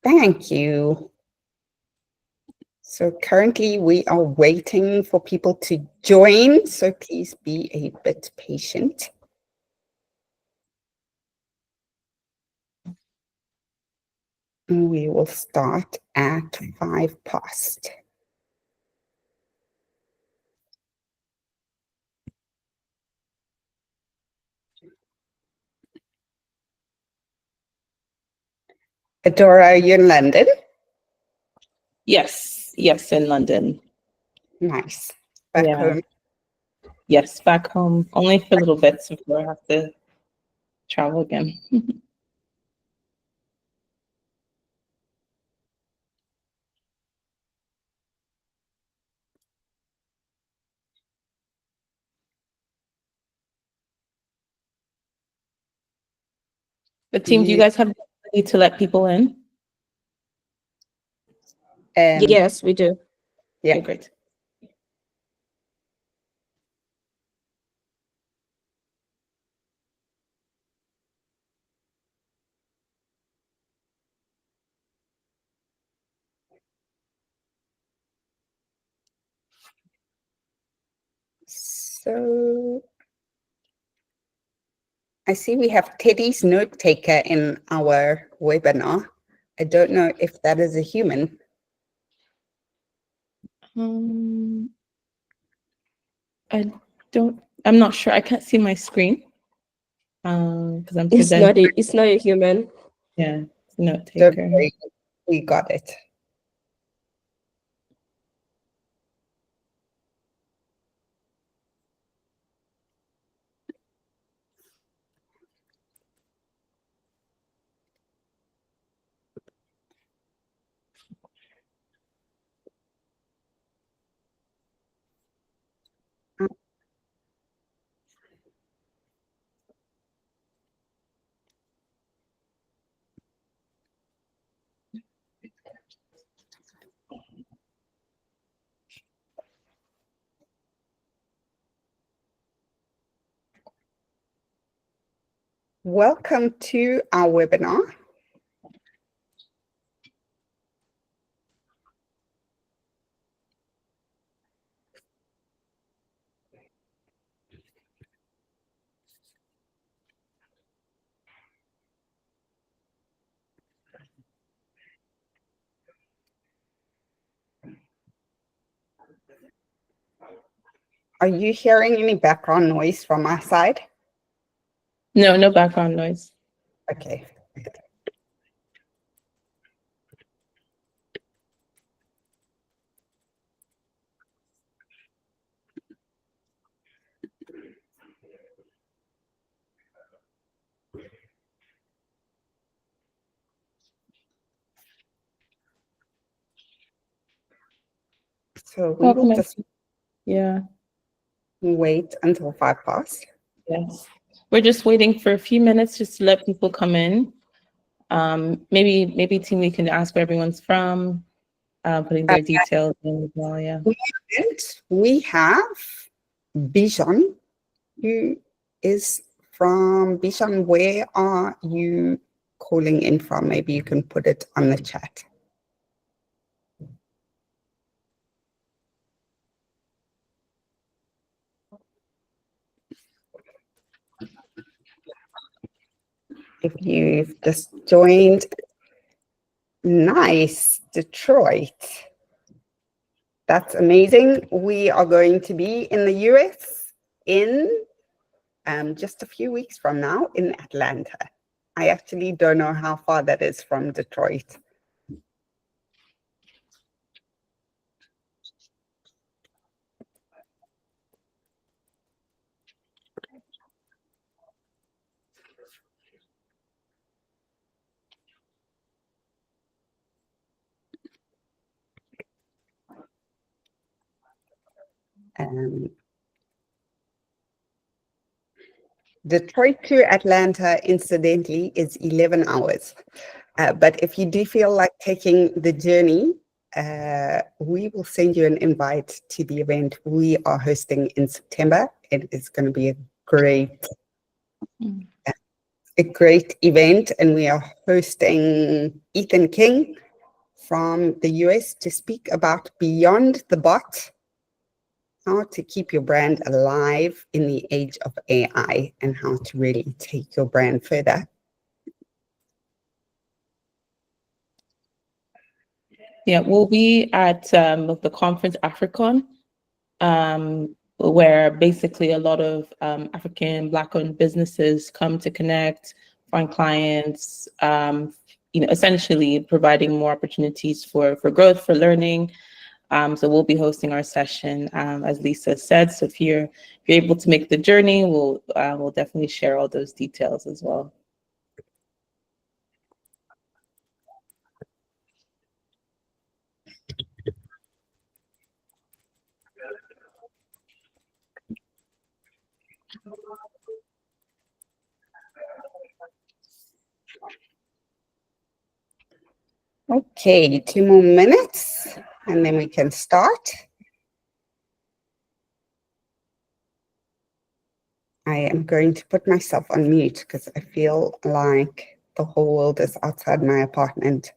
Thank you. So currently we are waiting for people to join, so please be a bit patient. We will start at 5 past. Adora, are you in London? Yes, in London. Nice. Back home? Yes, back home. Only for little bits before I have to travel again. But team, do you guys have the ability to let people in? Yes, we do. Yeah. Okay, great. So I see we have Teddy's note taker in our webinar. I don't know if that is a human. I'm not sure. I can't see my screen. Because I'm It's presenting. it's not a human. Yeah, note Don't taker. worry, we got it. Welcome to our webinar. Are you hearing any background noise from our side? No, no background noise. Okay. So we will just wait until 5 past. Yes. We're just waiting for a few minutes just to let people come in. Maybe team, we can ask where everyone's from, putting their details in as well. Yeah. We have Bijan, who is from Bijan. Where are you calling in from? Maybe you can put it on the chat. If you've just joined, nice, Detroit. That's amazing. We are going to be in the US in just a few weeks from now in Atlanta. I actually don't know how far that is from Detroit. Detroit to Atlanta, incidentally, is 11 hours. But if you do feel like taking the journey, we will send you an invite to the event we are hosting in September. It is going to be a great a great event, and we are hosting Ethan King from the US to speak about Beyond the Bot, how to keep your brand alive in the age of AI and how to really take your brand further. Yeah, we'll be at the conference Africon, where basically a lot of African Black-owned businesses come to connect, find clients, essentially providing more opportunities for growth, for learning. So we'll be hosting our session, as Lisa said. So if you're able to make the journey, we'll definitely share all those details as well. Okay, 2 more minutes and then we can start. I am going to put myself on mute because I feel like the whole world is outside my apartment.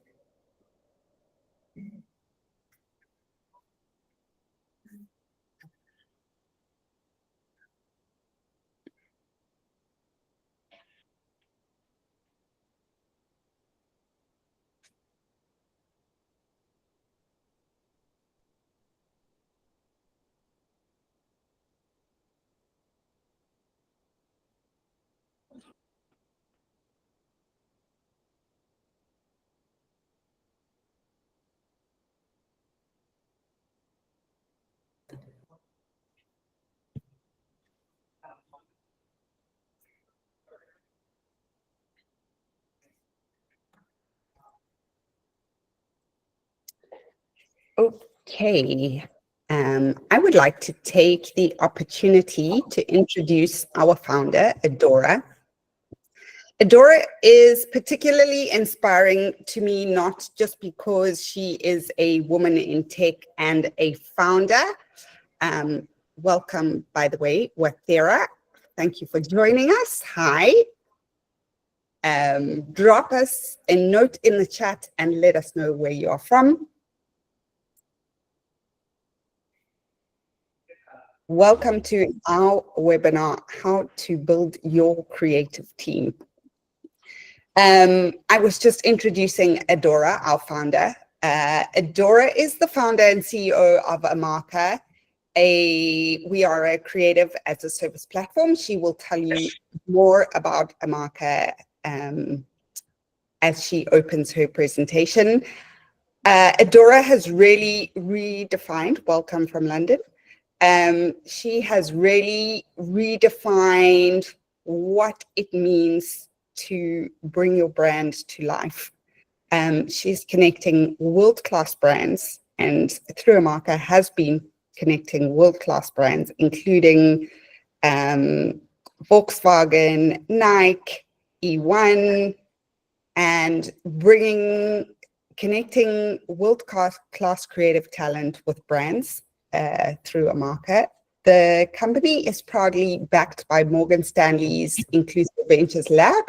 Okay, I would like to take the opportunity to introduce our founder, Adora. Adora is particularly inspiring to me, not just because she is a woman in tech and a founder. Welcome, by the way, Wathera. Thank you for joining us. Hi. Drop us a note in the chat and let us know where you are from. Welcome to our webinar, How to Build Your Creative Team. I was just introducing Adora, our founder. Adora is the founder and CEO of Amaka. We are a creative as a service platform. She will tell you more about Amaka as she opens her presentation. Adora has really redefined, welcome from London. She has really redefined what it means to bring your brand to life. She's connecting world-class brands, and through Amaka has been connecting world-class brands, including Volkswagen, Nike, E1, and connecting world-class creative talent with brands through Amaka. The company is proudly backed by Morgan Stanley's Inclusive Ventures Lab.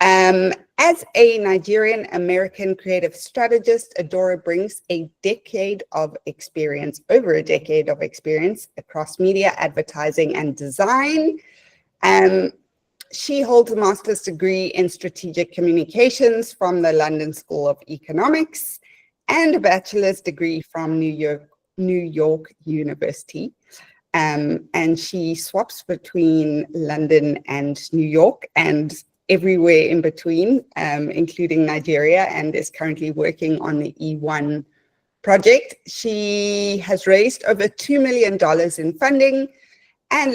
As a Nigerian-American creative strategist, Adora brings over a decade of experience across media, advertising, and design. She holds a master's degree in strategic communications from the London School of Economics and a bachelor's degree from New York University. And she swaps between London and New York and everywhere in between, including Nigeria, and is currently working on the E1 project. She has raised over $2 million in funding and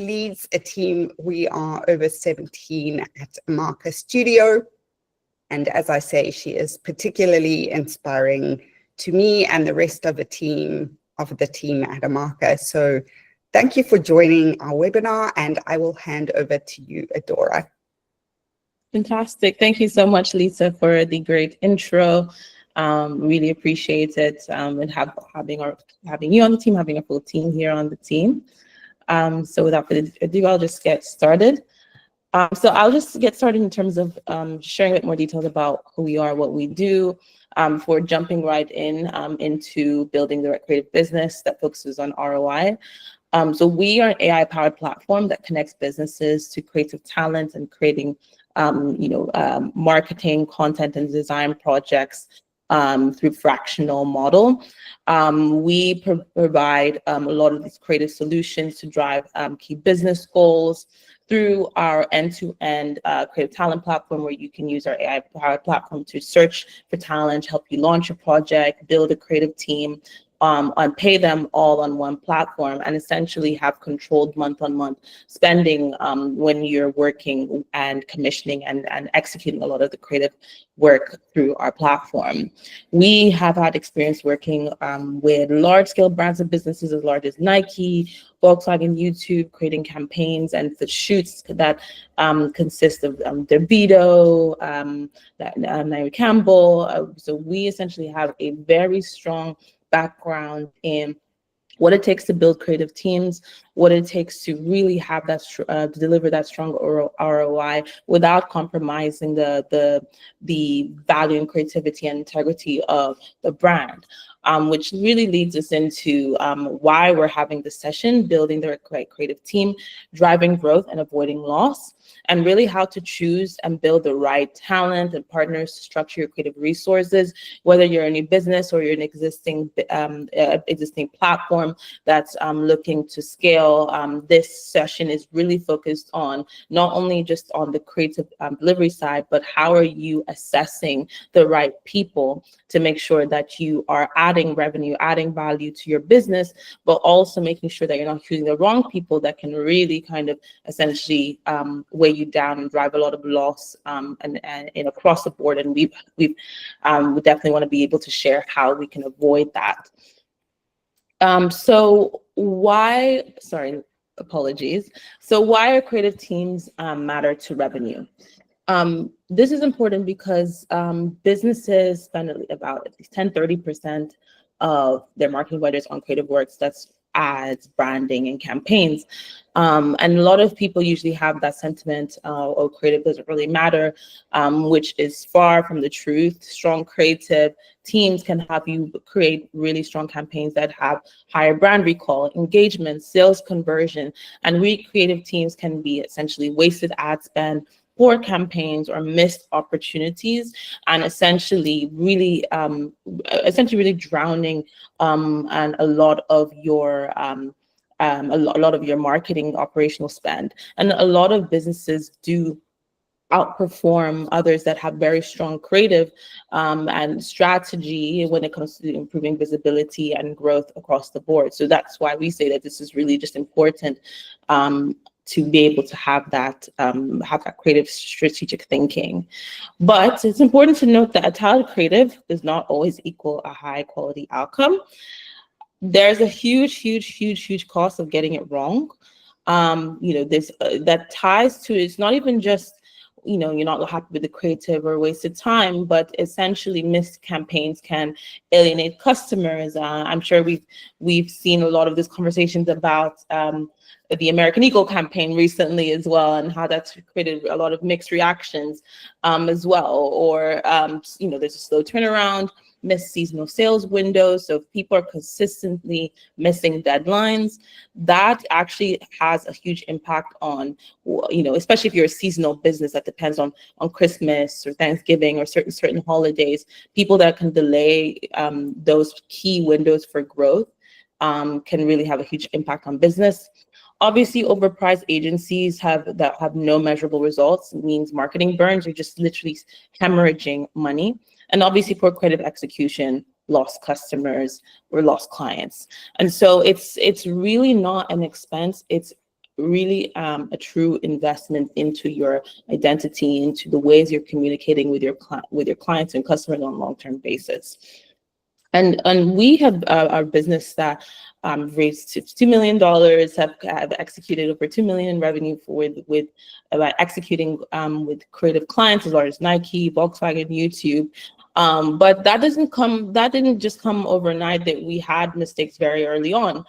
leads a team. We are over 17 at Amaka Studio. And as I say, she is particularly inspiring to me and the rest of the team at Amaka. So thank you for joining our webinar, and I will hand over to you, Adora. Fantastic. Thank you so much, Lisa, for the great intro. Really appreciate it, and having you on the team, having a full team here on the team. So without further ado, I'll just get started. So I'll just get started in terms of sharing a bit more details about who we are, what we do, for jumping right in into building the right creative business that focuses on ROI. So we are an AI-powered platform that connects businesses to creative talent and creating, marketing, content, and design projects through fractional model. We provide a lot of these creative solutions to drive key business goals through our end-to-end creative talent platform, where you can use our AI-powered platform to search for talent, help you launch a project, build a creative team, and pay them all on one platform, and essentially have controlled month-on-month spending when you're working and commissioning and executing a lot of the creative work through our platform. We have had experience working with large-scale brands and businesses as large as Nike, Volkswagen, YouTube, creating campaigns and the shoots that consist of DeVito, Naomi Campbell. So we essentially have a very strong background in what it takes to build creative teams, what it takes to really have that deliver that strong ROI without compromising the value and creativity and integrity of the brand. Which really leads us into why we're having this session, building the right creative team, driving growth and avoiding loss, and really how to choose and build the right talent and partners to structure your creative resources, whether you're a new business or you're an existing platform that's looking to scale. This session is really focused on not only just on the creative delivery side, but how are you assessing the right people to make sure that you are adding revenue, adding value to your business, but also making sure that you're not choosing the wrong people that can really kind of essentially weigh you down and drive a lot of loss and across the board. And we definitely want to be able to share how we can avoid that. So why are creative teams matter to revenue? This is important because businesses spend about at least 10-30% of their marketing budgets on creative works. That's ads, branding, and campaigns. And a lot of people usually have that sentiment, oh, creative doesn't really matter, which is far from the truth. Strong creative teams can help you create really strong campaigns that have higher brand recall, engagement, sales conversion, and weak creative teams can be essentially wasted ad spend, poor campaigns, or missed opportunities, and essentially really drowning and a lot of your marketing operational spend. And a lot of businesses do outperform others that have very strong creative and strategy when it comes to improving visibility and growth across the board. So that's why we say that this is really just important to be able to have that creative strategic thinking. But it's important to note that a talented creative does not always equal a high quality outcome. There's a huge cost of getting it wrong. This that ties to, it's not even just, you're not happy with the creative or wasted time, but essentially missed campaigns can alienate customers. I'm sure we've seen a lot of these conversations about the American Eagle campaign recently as well, and how that's created a lot of mixed reactions as well. Or there's a slow turnaround, missed seasonal sales windows. So if people are consistently missing deadlines, that actually has a huge impact on, especially if you're a seasonal business that depends on Christmas or Thanksgiving or certain holidays, people that can delay those key windows for growth can really have a huge impact on business. Obviously, overpriced agencies that have no measurable results. It means marketing burns. You're just literally hemorrhaging money. And obviously, poor creative execution, lost customers or lost clients. And so it's really not an expense. It's really a true investment into your identity, into the ways you're communicating with your clients and customers on a long-term basis. And we have our business that raised $2 million, have executed over $2 million in revenue with executing with creative clients as large as Nike, Volkswagen, YouTube. But that didn't just come overnight. That we had mistakes very early on.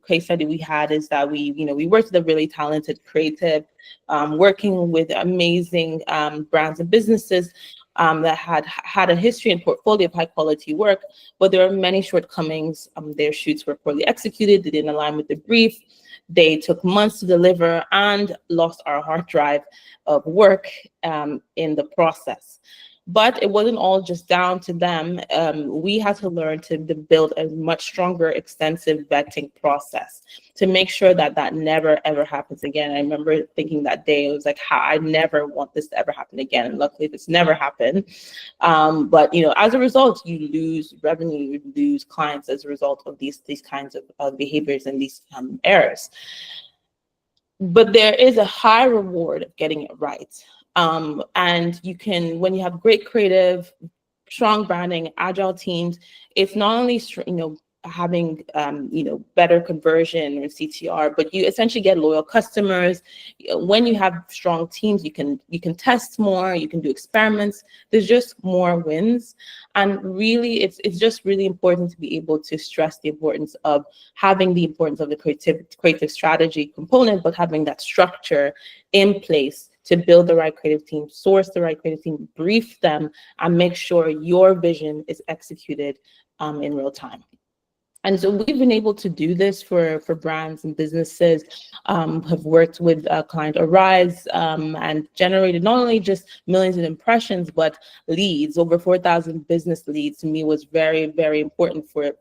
Case study we had is that we worked with a really talented creative, working with amazing brands and businesses that had a history and portfolio of high quality work, but there were many shortcomings. Their shoots were poorly executed. They didn't align with the brief. They took months to deliver and lost our hard drive of work in the process. But it wasn't all just down to them. We had to learn to build a much stronger, extensive vetting process to make sure that that never, ever happens again. I remember thinking that day, it was like, I never want this to ever happen again. And luckily, this never happened. But as a result, you lose revenue, you lose clients as a result of these kinds of behaviors and these errors. But there is a high reward of getting it right. And you can, when you have great creative, strong branding, agile teams, it's not only having better conversion or CTR, but you essentially get loyal customers. When you have strong teams, you can test more, you can do experiments. There's just more wins, and really, it's just really important to be able to stress the importance of having the importance of the creative strategy component, but having that structure in place to build the right creative team, source the right creative team, brief them, and make sure your vision is executed in real time. And so we've been able to do this for brands and businesses, have worked with client Arise and generated not only just millions of impressions, but leads. Over 4,000 business leads to me was very, very important to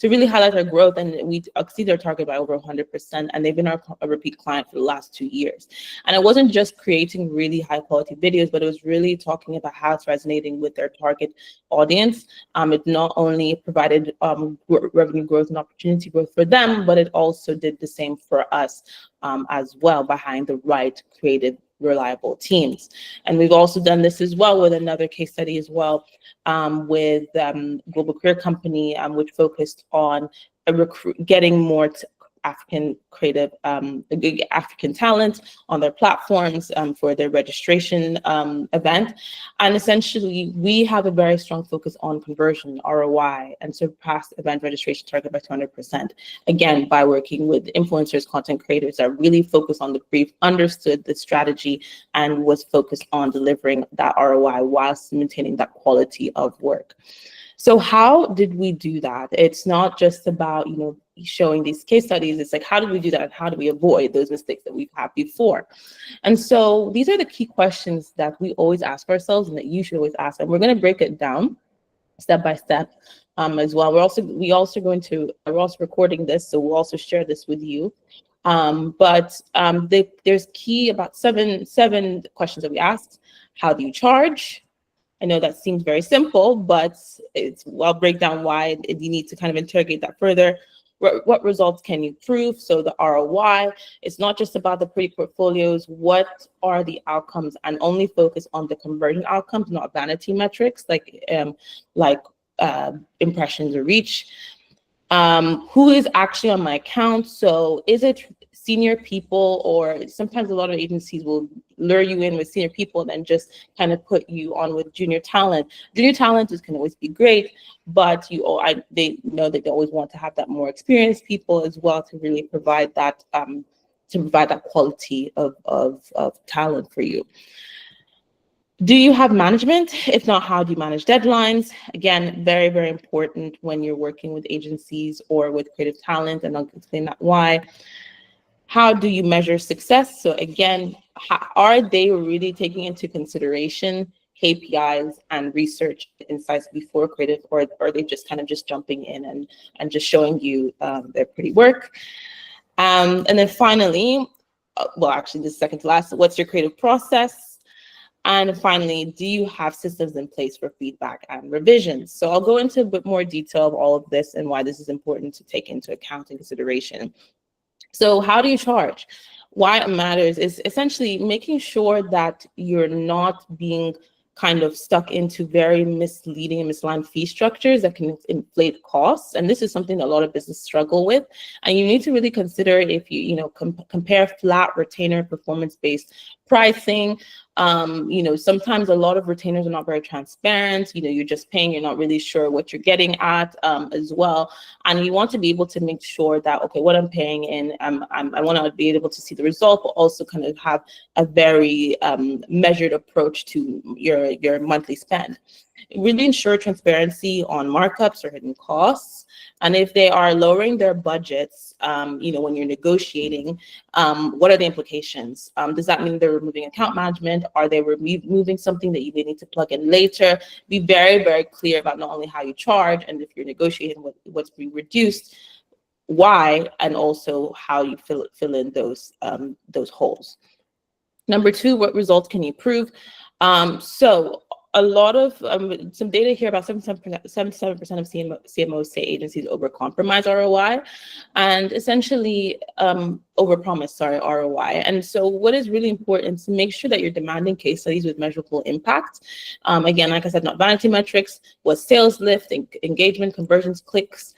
really highlight our growth, and we exceeded our target by over 100%, and they've been a repeat client for the last 2 years. And it wasn't just creating really high quality videos, but it was really talking about how it's resonating with their target audience. It not only provided revenue growth and opportunity growth for them, but it also did the same for us as well, behind the right creative, reliable teams. And we've also done this as well with another case study as well, with global career company, which focused on getting more African creative, African talent on their platforms for their registration event. And essentially, we have a very strong focus on conversion, ROI, and surpassed event registration target by 200%. Again, by working with influencers, content creators that really focus on the brief, understood the strategy, and was focused on delivering that ROI whilst maintaining that quality of work. So how did we do that? It's not just about, showing these case studies. It's like, how did we do that? And how do we avoid those mistakes that we've had before? And so these are the key questions that we always ask ourselves and that you should always ask. And we're going to break it down step by step as well. We're also recording this, so we'll also share this with you. There's about seven questions that we asked. How do you charge? I know that seems very simple, but I'll break down why you need to kind of interrogate that further. What results can you prove? So the ROI, it's not just about the pretty portfolios. What are the outcomes? And only focus on the conversion outcomes, not vanity metrics like impressions or reach. Who is actually on my account? So is it senior people, or sometimes a lot of agencies will lure you in with senior people and then just kind of put you on with junior talent. Junior talent can always be great, but they know that they always want to have that more experienced people as well to really provide that quality of talent for you. Do you have management? If not, how do you manage deadlines? Again, very, very important when you're working with agencies or with creative talent, and I'll explain that why. How do you measure success? So again, are they really taking into consideration KPIs and research insights before creative, or are they just kind of just jumping in and just showing you their pretty work? And then finally, actually this is second to last, what's your creative process? And finally, do you have systems in place for feedback and revisions? So I'll go into a bit more detail of all of this and why this is important to take into account and consideration. So how do you charge? Why it matters is essentially making sure that you're not being kind of stuck into very misleading and misaligned fee structures that can inflate costs. And this is something that a lot of businesses struggle with. And you need to really consider if you compare flat retainer performance-based pricing Sometimes a lot of retainers are not very transparent. You're just paying, you're not really sure what you're getting at as well. And you want to be able to make sure that, okay, what I'm paying in, I want to be able to see the result, but also kind of have a very measured approach to your monthly spend. Really ensure transparency on markups or hidden costs. And if they are lowering their budgets, when you're negotiating, what are the implications? Does that mean they're removing account management? Are they removing something that you may need to plug in later? Be very, very clear about not only how you charge, and if you're negotiating what's being reduced, why, and also how you fill in those holes. Number 2, what results can you prove? So a lot of some data here about 77% of CMOs say agencies overcompromise ROI, and essentially overpromise ROI. And so what is really important is to make sure that you're demanding case studies with measurable impact. Again, like I said, not vanity metrics, was sales lift, engagement, conversions, clicks,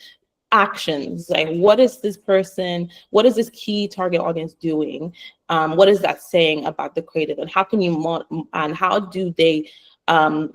actions. Like, what is this key target audience doing? What is that saying about the creative, and how can you and how do they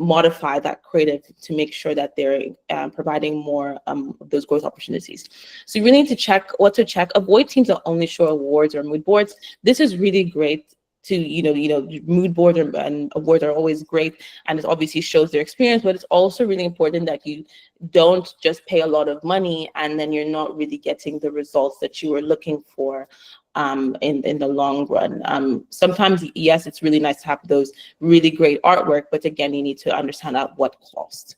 modify that creative to make sure that they're providing more of those growth opportunities? So you really need to check what to check. Avoid teams that only show awards or mood boards. This is really great to, mood boards and awards are always great, and it obviously shows their experience, but it's also really important that you don't just pay a lot of money and then you're not really getting the results that you were looking for in the long run. Sometimes, yes, it's really nice to have those really great artwork, but again, you need to understand at what cost.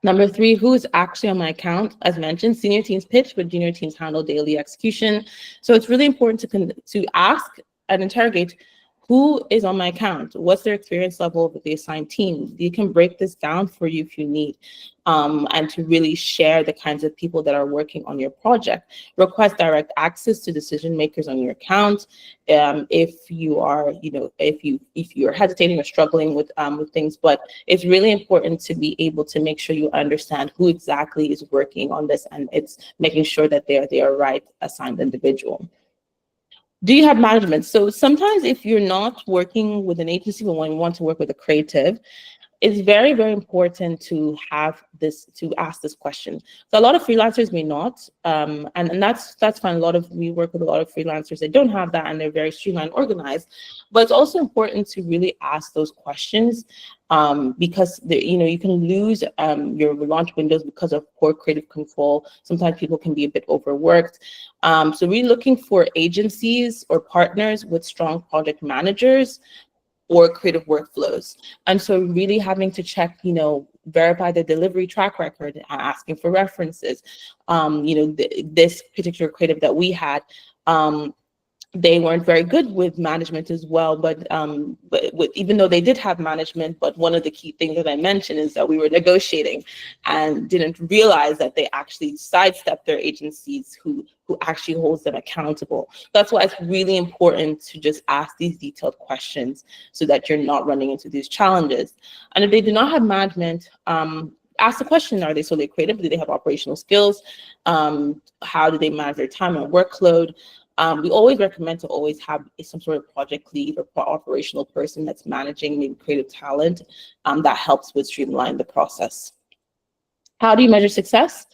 Number 3, who is actually on my account? As mentioned, senior teams pitch, but junior teams handle daily execution. So it's really important to ask and interrogate who is on my account, what's their experience level with the assigned team. You can break this down for you if you need, and to really share the kinds of people that are working on your project. Request direct access to decision makers on your account. If you are, if you're hesitating or struggling with things, but it's really important to be able to make sure you understand who exactly is working on this, and it's making sure that they are right assigned individual. Do you have management? So sometimes if you're not working with an agency, but when you want to work with a creative, it's very, very important to ask this question. So a lot of freelancers may not, and that's fine. We work with a lot of freelancers that don't have that, and they're very streamlined, organized. But it's also important to really ask those questions, because you can lose your launch windows because of poor creative control. Sometimes people can be a bit overworked. So really looking for agencies or partners with strong project managers or creative workflows. And so really having to check, verify the delivery track record, asking for references. This particular creative that we had, they weren't very good with management as well, but even though they did have management, but one of the key things that I mentioned is that we were negotiating and didn't realize that they actually sidestepped their agencies who actually holds them accountable. That's why it's really important to just ask these detailed questions so that you're not running into these challenges. And if they do not have management, ask the question, are they solely creative? Do they have operational skills? How do they manage their time and workload? We always recommend to always have some sort of project lead or operational person that's managing maybe creative talent, that helps with streamline the process. How do you measure success?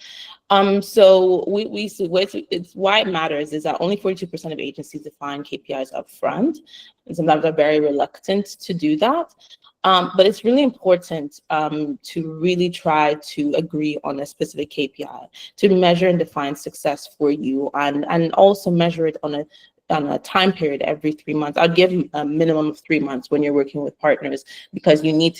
So it's why it matters is that only 42% of agencies define KPIs upfront, and sometimes are very reluctant to do that. But it's really important to really try to agree on a specific KPI to measure and define success for you, and also measure it on a time period every 3 months. I'd give you a minimum of 3 months when you're working with partners, because you need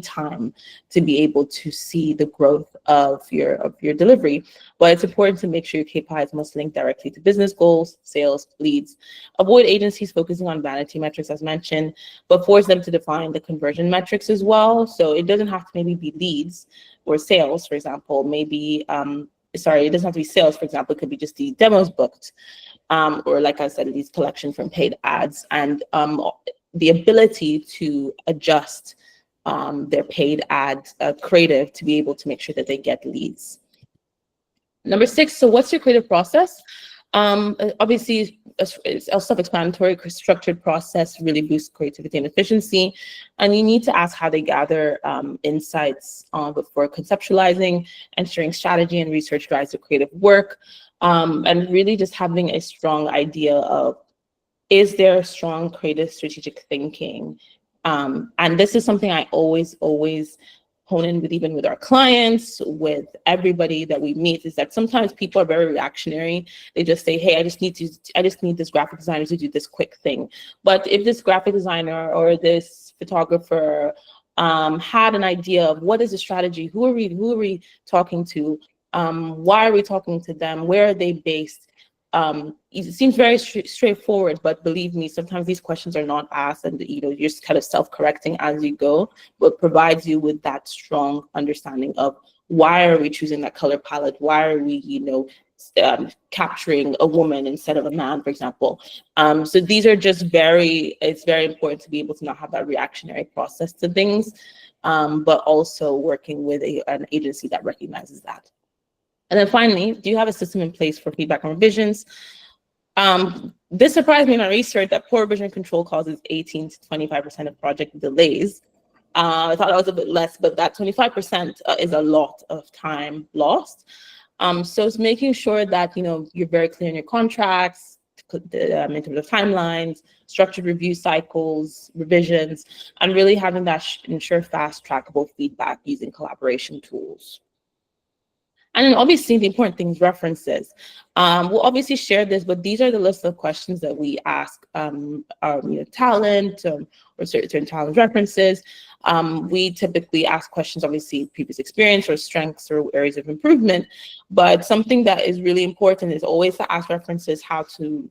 time to be able to see the growth of your delivery. But it's important to make sure your KPIs must link directly to business goals, sales, leads. Avoid agencies focusing on vanity metrics, as mentioned, but force them to define the conversion metrics as well. So it doesn't have to maybe be leads or sales, for example. Maybe, it doesn't have to be sales, for example. It could be just the demos booked. Or like I said, these collection from paid ads, and the ability to adjust their paid ad creative to be able to make sure that they get leads. Number 6, so what's your creative process? Obviously, it's a self-explanatory, structured process really boosts creativity and efficiency. And you need to ask how they gather insights before conceptualizing, ensuring strategy and research drives the creative work, and really just having a strong idea of, is there strong creative strategic thinking? And this is something I always hone in with, even with our clients, with everybody that we meet, is that sometimes people are very reactionary. They just say, hey, I just need this graphic designer to do this quick thing. But if this graphic designer or this photographer had an idea of what is the strategy, who are we talking to, why are we talking to them, where are they based? It seems very straightforward, but believe me, sometimes these questions are not asked, and you're just kind of self-correcting as you go, but provides you with that strong understanding of why are we choosing that color palette, why are we capturing a woman instead of a man, for example. So these are just it's very important to be able to not have that reactionary process to things, but also working with an agency that recognizes that. And then finally, do you have a system in place for feedback and revisions? This surprised me in our research that poor revision control causes 18 to 25% of project delays. I thought that was a bit less, but that 25% is a lot of time lost. So it's making sure that you're very clear in your contracts, in terms of timelines, structured review cycles, revisions, and really having that ensure fast, trackable feedback using collaboration tools. And then obviously the important thing is references. We'll obviously share this, but these are the list of questions that we ask our talent or certain talent references. We typically ask questions, obviously previous experience or strengths or areas of improvement, but something that is really important is always to ask references how to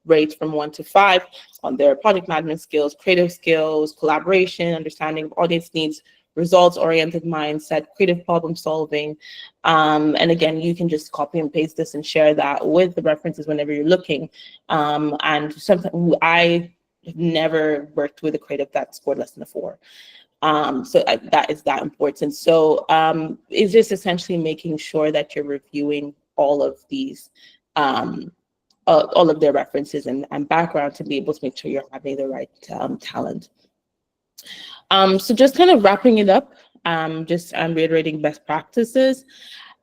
rate from 1 to 5 on their project management skills, creative skills, collaboration, understanding of audience needs, results-oriented mindset, creative problem solving. And again, you can just copy and paste this and share that with the references whenever you're looking. And something I have never worked with a creative that scored less than a 4. So that is that important. So it's just essentially making sure that you're reviewing all of these, all of their references and background to be able to make sure you're having the right talent. So just kind of wrapping it up, just reiterating best practices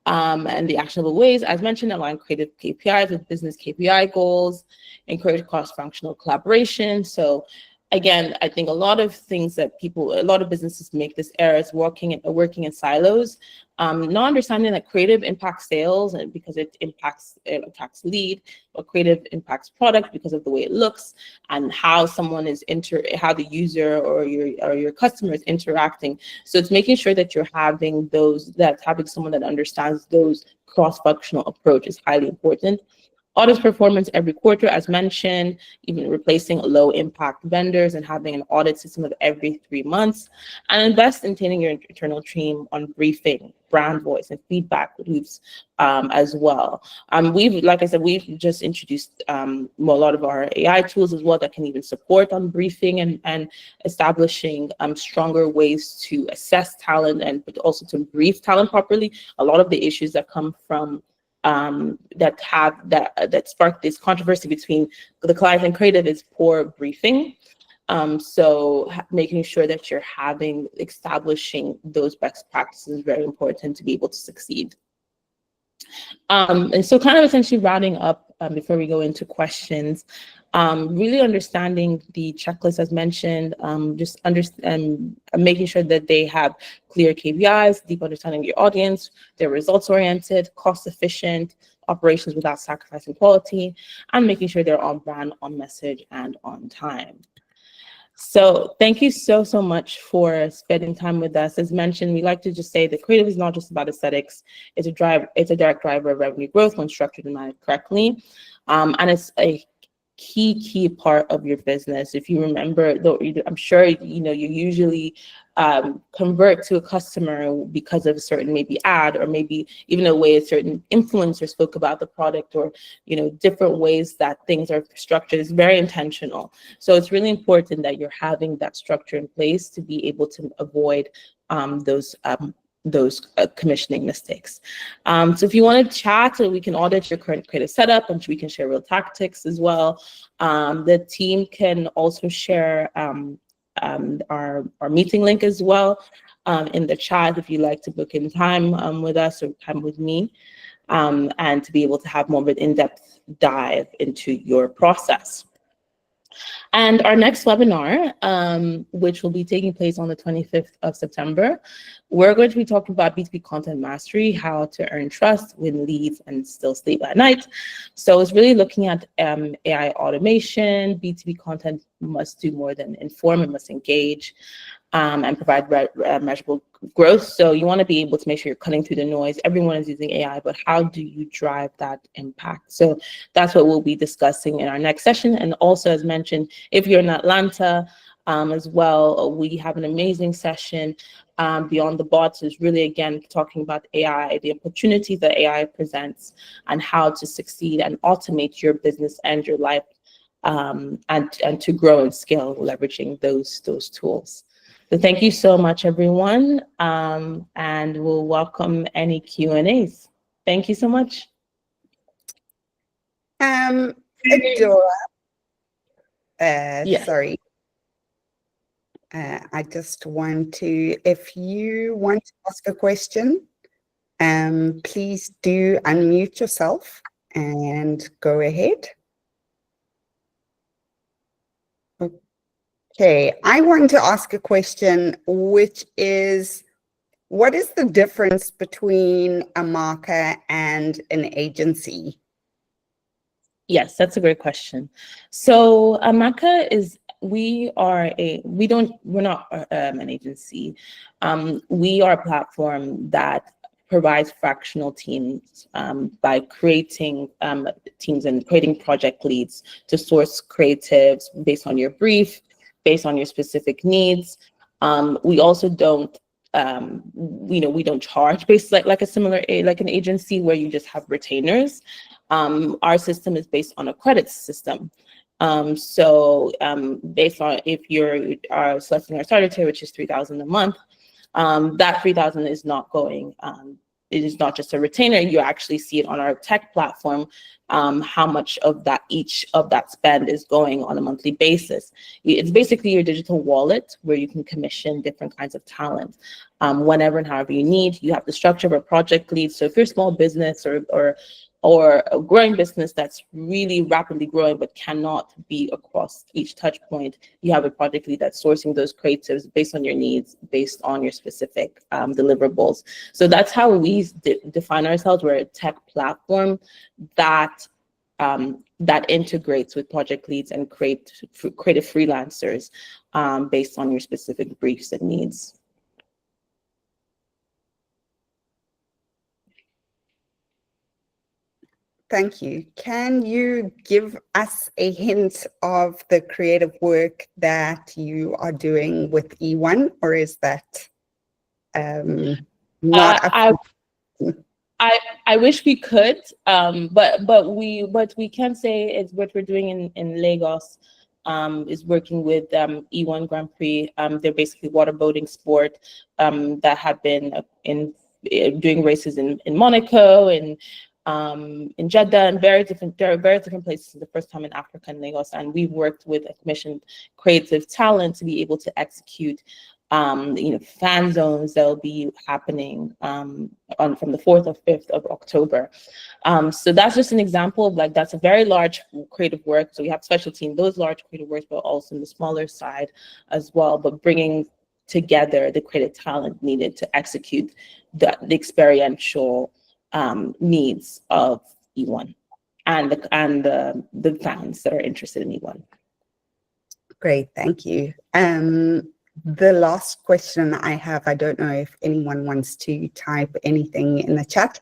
and the actionable ways. As mentioned, align creative KPIs with business KPI goals, encourage cross-functional collaboration. So again, I think a lot of things that a lot of businesses make this error is working in silos, not understanding that creative impacts sales and because it attracts lead, or creative impacts product because of the way it looks and how someone is how the user or your customer is interacting. So it's making sure that you're having someone that understands those cross-functional approach is highly important. Audit performance every quarter, as mentioned, even replacing low impact vendors and having an audit system of every 3 months, and invest in training your internal team on briefing, brand voice, and feedback loops as well. Like I said, we've just introduced a lot of our AI tools as well that can even support on briefing and establishing stronger ways to assess talent but also to brief talent properly. A lot of the issues that come from that sparked this controversy between the client and creative is poor briefing. So making sure that you're establishing those best practices is very important to be able to succeed. And so kind of essentially rounding up before we go into questions, really understanding the checklist as mentioned, making sure that they have clear KPIs, deep understanding of your audience, they're results-oriented, cost-efficient, operations without sacrificing quality, and making sure they're on brand, on message, and on time. So thank you so much for spending time with us. As mentioned, we like to just say that creative is not just about aesthetics. It's a direct driver of revenue growth when structured and managed correctly. And it's a key part of your business. If you remember, though, I'm sure you usually convert to a customer because of a certain maybe ad or maybe even a way a certain influencer spoke about the product or different ways that things are structured. Is very intentional. So it's really important that you're having that structure in place to be able to avoid those those commissioning mistakes. So if you want to chat, we can audit your current creative setup, and we can share real tactics as well. The team can also share our meeting link as well in the chat if you'd like to book in time with us or time with me, and to be able to have more of an in-depth dive into your process. And our next webinar, which will be taking place on the 25th of September, we're going to be talking about B2B content mastery, how to earn trust, win leads, and still sleep at night. So it's really looking at AI automation. B2B content must do more than inform, it must engage and provide measurable growth. So you want to be able to make sure you're cutting through the noise. Everyone is using AI, but how do you drive that impact? So that's what we'll be discussing in our next session. And also, as mentioned, if you're in Atlanta as well, we have an amazing session. Beyond the Bots is really, again, talking about AI, the opportunities that AI presents, and how to succeed and automate your business and your life, and to grow and scale, leveraging those tools. So thank you so much, everyone, and we'll welcome any Q&As. Thank you so much. Adora, Yes. sorry. I just want to, if you want to ask a question, please do unmute yourself and go ahead. Okay, I want to ask a question, which is, what is the difference between Amaka and an agency? Yes, that's a great question. So Amaka is, we're not an agency. We are a platform that provides fractional teams by creating teams and creating project leads to source creatives based on your brief, based on your specific needs. We also don't, we don't charge based like a similar, like an agency where you just have retainers. Our system is based on a credit system. So based on, if you're selecting our starter tier, which is $3,000 a month, that $3,000 is not going, it is not just a retainer. You actually see it on our tech platform, how much of that, each of that spend is going on a monthly basis. It's basically your digital wallet where you can commission different kinds of talent whenever and however you need. You have the structure of a project lead. So if you're a small business or a growing business that's really rapidly growing but cannot be across each touch point, you have a project lead that's sourcing those creatives based on your needs, based on your specific deliverables. So that's how we define ourselves. We're a tech platform that that integrates with project leads and creative freelancers based on your specific briefs and needs. Thank you. Can you give us a hint of the creative work that you are doing with E1, or is that not up? I wish we could, but we can say is what we're doing in Lagos is working with E1 Grand Prix. They're basically waterboating sport that have been doing races in Monaco and in Jeddah and there are very different places. The first time in Africa and Lagos, and we've worked with a commissioned creative talent to be able to execute fan zones that will be happening from the 4th or 5th of October. So that's just an example of, like, that's a very large creative work. So we have specialty in those large creative works, but also in the smaller side as well, but bringing together the creative talent needed to execute the experiential needs of E1 and the fans that are interested in E1. Great, thank you. The last question I have, I don't know if anyone wants to type anything in the chat.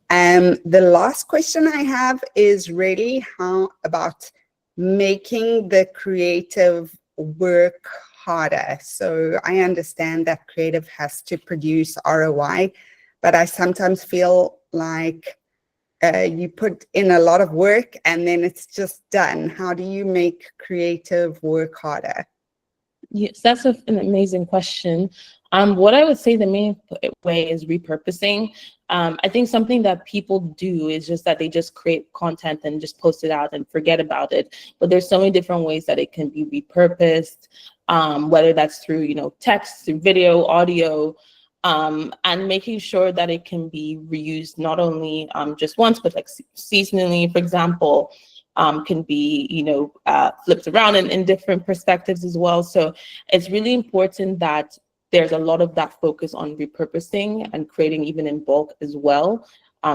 The last question I have is really how about making the creative work harder. So I understand that creative has to produce ROI, but I sometimes feel like you put in a lot of work and then it's just done. How do you make creative work harder? Yes, that's an amazing question. What I would say the main way is repurposing. I think something that people do is just that they just create content and just post it out and forget about it. But there's so many different ways that it can be repurposed, whether that's through, you know, text, through video, audio, and making sure that it can be reused not only just once, but like seasonally, for example. Can be, you know, flipped around in different perspectives as well. So it's really important that there's a lot of that focus on repurposing and creating even in bulk as well.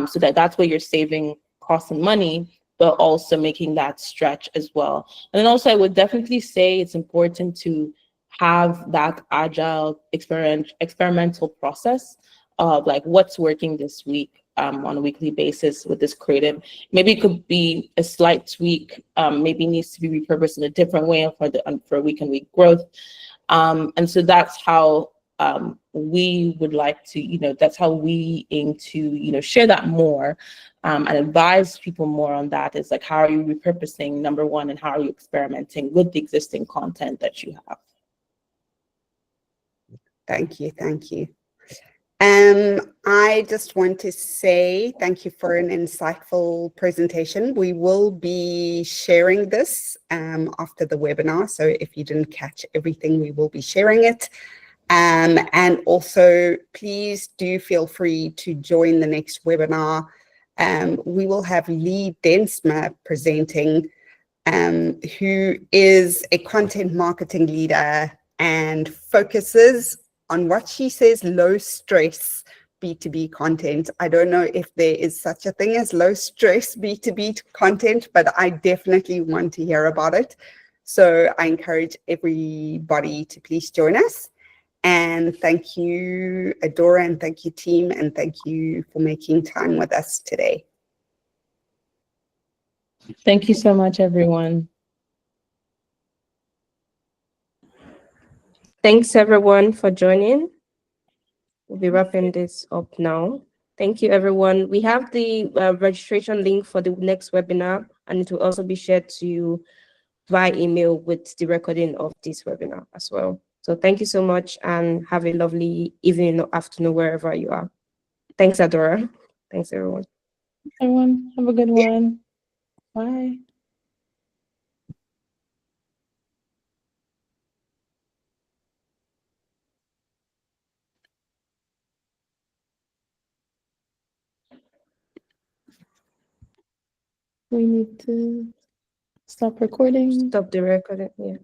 So that's where you're saving cost and money, but also making that stretch as well. And then also I would definitely say it's important to have that agile experimental process of like what's working this week on a weekly basis with this creative. Maybe it could be a slight tweak, maybe needs to be repurposed in a different way for week and week growth. And so that's how we would like to, you know, that's how we aim to, you know, share that more and advise people more on that. Is like, how are you repurposing, number one, and how are you experimenting with the existing content that you have? Thank you. Thank you. I just want to say thank you for an insightful presentation. We will be sharing this after the webinar. So if you didn't catch everything, we will be sharing it. And also, please do feel free to join the next webinar. We will have Lee Densma presenting, who is a content marketing leader and focuses on what she says, low stress B2B content. I don't know if there is such a thing as low stress B2B content, but I definitely want to hear about it. So I encourage everybody to please join us. And thank you, Adora, and thank you, team, and thank you for making time with us today. Thank you so much, everyone. Thanks everyone for joining. We'll be wrapping this up now. Thank you, everyone. We have the registration link for the next webinar, and it will also be shared to you via email with the recording of this webinar as well. So thank you so much and have a lovely evening or afternoon wherever you are. Thanks, Adora. Thanks, everyone. Everyone, have a good one. Bye. We need to stop recording. Stop the recording, yeah.